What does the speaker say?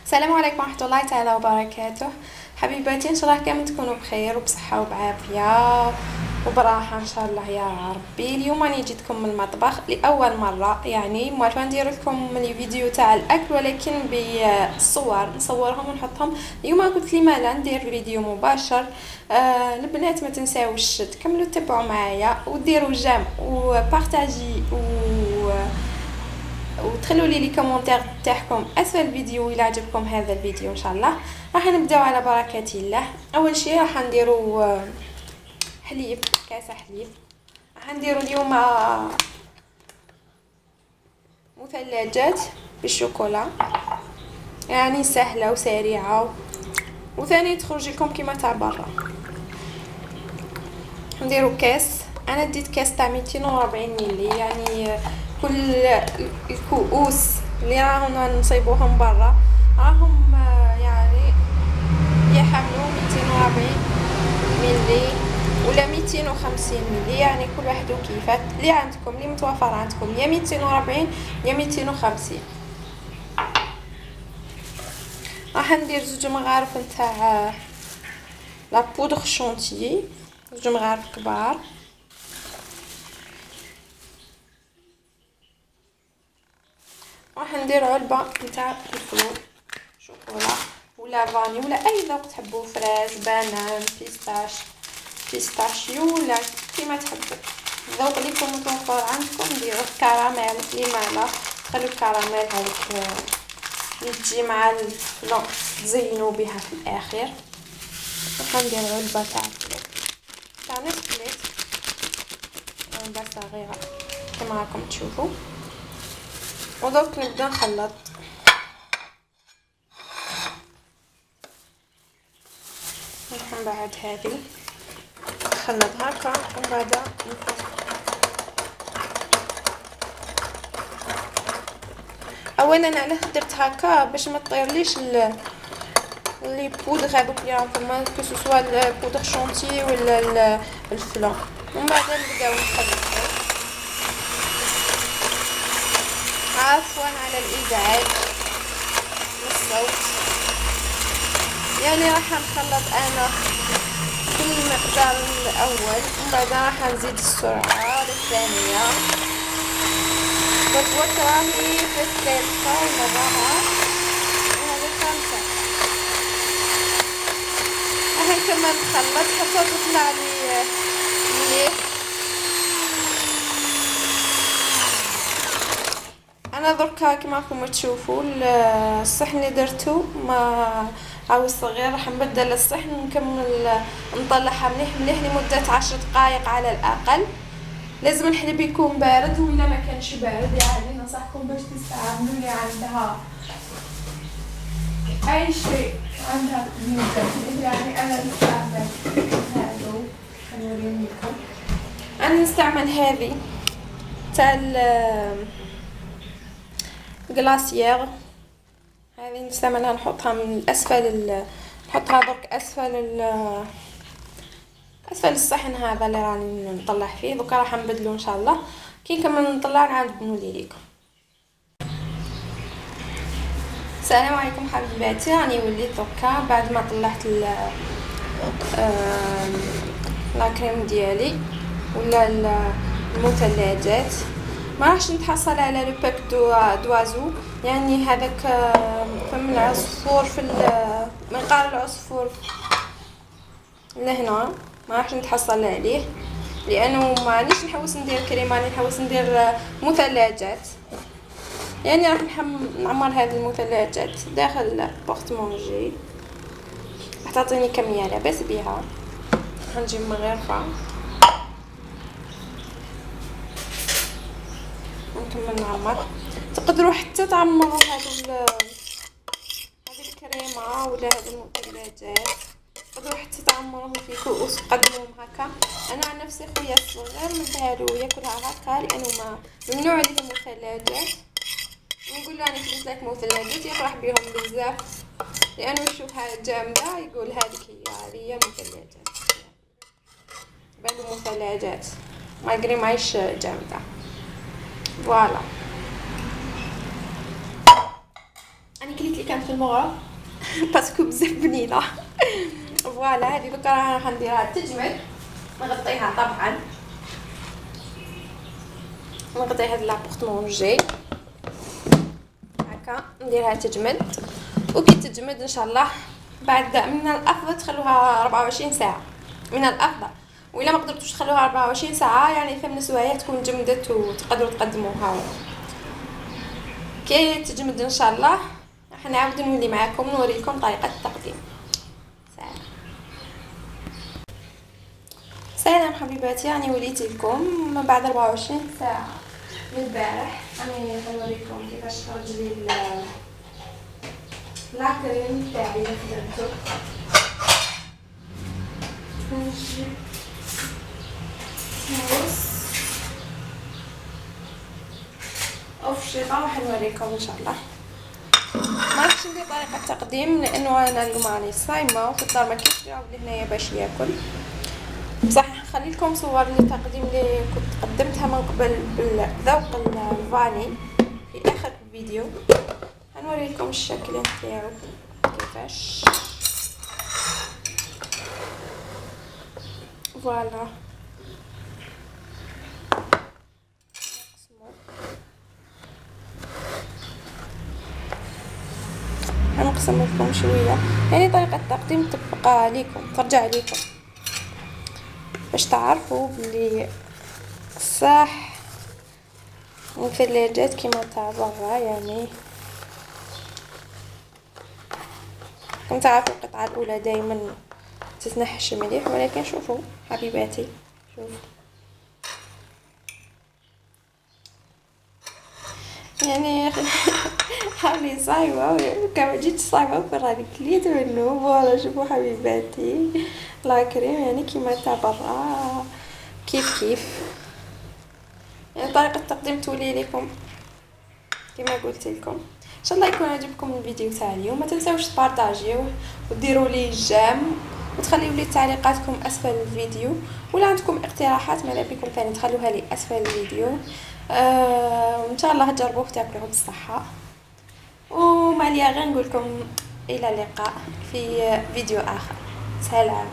السلام عليكم ورحمة الله تعالى وبركاته. حبيباتي، ان شاء الله كامل تكونوا بخير وبصحة وبعافية وبراحة ان شاء الله يا ربي. اليوم راني جيتكم من المطبخ لاول مرة، يعني موالفه ندير لكم لي فيديو تاع الاكل ولكن بالصور نصورهم ونحطهم. اليوم قلت لي مالا ندير فيديو مباشر. البنات ما تنساوش تكملوا تتبعوا معايا وديروا جيم وبارطاجي وتخلوا لي كومونتير تاعكم اسفل الفيديو الى عجبكم هذا الفيديو. ان شاء الله راح نبداو على بركه الله. اول شيء راح نديروا حليب، كاسه حليب. راح نديروا اليوم مثلجات بالشوكولا، يعني سهله وسريعه وثاني تخرج لكم كيما تاع برا. نديروا كاس، انا ديت كاس تاع 240 ملي، يعني كل الكؤوس اللي راهم نصيبوهم برا راهم يعني يحملوا 240 ملي ولا 250 ملي، يعني كل واحد وكيفات اللي عندكم، اللي متوفر عندكم، يا 240 يا 250. راح ندير 2 مغارف نتاع لا بودغ شونتيي، 2 مغارف كبار. راح ندير علبه نتاع الفلو شوكولا ولا فاني ولا اي ذوق تحبوه، فريز، بانان، بيستاشيو ولا كيما تحبوا، الذوق اللي يكون متوفر عندكم. ديروا كراميل ليمانه، خلوا الكراميل هذيك اللي تجي مع الفلو تزينوا بها في الاخر. راح ندير علبه تاع الفلو تاع نص لتر، علبه صغيره كما راكم تشوفوا. ودوك نبدا نخلط. نحن بعد هذه نخلط هكا ومن بعد اولا علاه درت هكا باش ما تطيرليش لي بودغ هذوك اللي راهم فما، كو سوا البودغ شونتي ولا الفلو. ومن بعد نبداو نخلطو. عفوا على الازعاج والصوت، يعني راح نخلط انا في المقدار الاول ومن بعد راح نزيد السرعه للثانيه وتراهي في الثالثه والرابعه وهذه الخامسه. راح نكمل نخلط حتى تطلع لي مليح. انا دركا كما راكم تشوفوا الصحن اللي درتو ما عاود صغير، راح نبدل الصحن ونكمل نطلعها مليح مليح لمده 10 دقائق على الاقل. لازم الحليب يكون بارد، وإلا ما كانش بارد يعني ننصحكم باش تستعملوا اللي عندها اي شيء عندها مده، يعني انا نستعمل هادو نوريهم لكم. انا نستعمل هذه تاع الجلاسيير، هذه نستعملها نحطها من اسفل نحطها درك اسفل الصحن هذا اللي راني نطلع فيه. دوكا راح نبدلو ان شاء الله كي نكمل نطلع نعاود نولي لكم. السلام عليكم حبيباتي، راني وليت دوكا بعد ما طلعت لا كريم ديالي ولا المثلجات. ما راحش نتحصل على لو باك دوازو، يعني هذاك فم العصفور في منقار العصفور لهنا، ما راحش نتحصل عليه لانه ما رانيش نحوس ندير كريم، راني نحوس ندير مثلجات. يعني راح نعمر هذه المثلجات داخل بورتمونجي، راح تعطيني كميه لاباس بها. غنجيب مغرفه ونكمل نعمر. تقدروا حتى تعمروا هذه الكريمه ولا هذه المثلجات، تقدروا حتى تعمروهم في كؤوس وتقدموهم هكا. انا عن نفسي خويا الصغير نبهالو ياكلها هكا لانه ما ممنوع عليه المثلجات، ونقول له انا جبت لك مثلجات يفرح بهم بزاف لانه يشوفها جامده يقول هذه مثلجات، بالو مثلجات ما يقري معيش جامده. فوالا انا كليت اللي كانت في المغرب باسكو بزاف بنينه. فوالا هذه دوكا راح نديرها تجمد، نغطيها طبعا، نغطي هاد لابورطمون جاي هكا، نديرها تجمد. وكي تجمد ان شاء الله بعد من الافضل تخلوها 24 ساعه، من الافضل. وإلا ما قدرتوش تخلوها 24 ساعه يعني 8 سوايع تكون جمدت وتقدروا تقدموها. كي تجمد ان شاء الله راح نعاود نولي معكم نوريكم طريقه التقديم. سلام حبيباتي، راني وليت لكم من بعد 24 ساعه من البارح. راني نوريكم كيفاش خرج لي لاكريم تاعي اللي خدمته. نجيب موس وفشيطه راح نوريكم ان شاء الله. ما راحش ندير طريقه التقديم لانه انا اليوم راني صايمه وفي الدار ما كاينش اللي هنايا باش ياكل. بصح نخلي لكم صور التقديم اللي كنت قدمتها من قبل بالذوق الفاني في اخر الفيديو. هنوري لكم الشكل نتاعو كيفاش. فوالا هنقسم لكم شويه، يعني طريقه التقديم تبقى ليكم، ترجع ليكم باش تعرفوا بلي صح الثلاجات كيما تاع برا. يعني كما تعرفوا القطعه الاولى دائما تتنحش مليح، ولكن شوفوا حبيباتي، شوفوا يعني حاولي صايمه كما جيت صايمه راني كليت منه. فوالا شوفوا حبيباتي لا كريم يعني كيما تاع برا كيف يعني طريقه التقديم تولي لكم كما قلت لكم. ان شاء الله يكون عجبكم الفيديو تاع اليوم. ما تنساوش تبارطاجيوه وديروا لي جيم وتخليوا لي تعليقاتكم اسفل الفيديو، ولا عندكم اقتراحات ماذا بكم ثاني تخلوها لي اسفل الفيديو. ان شاء الله تجربوه تاكلوه بالصحه. وما لي غير نقول لكم الى اللقاء في فيديو اخر. سلام.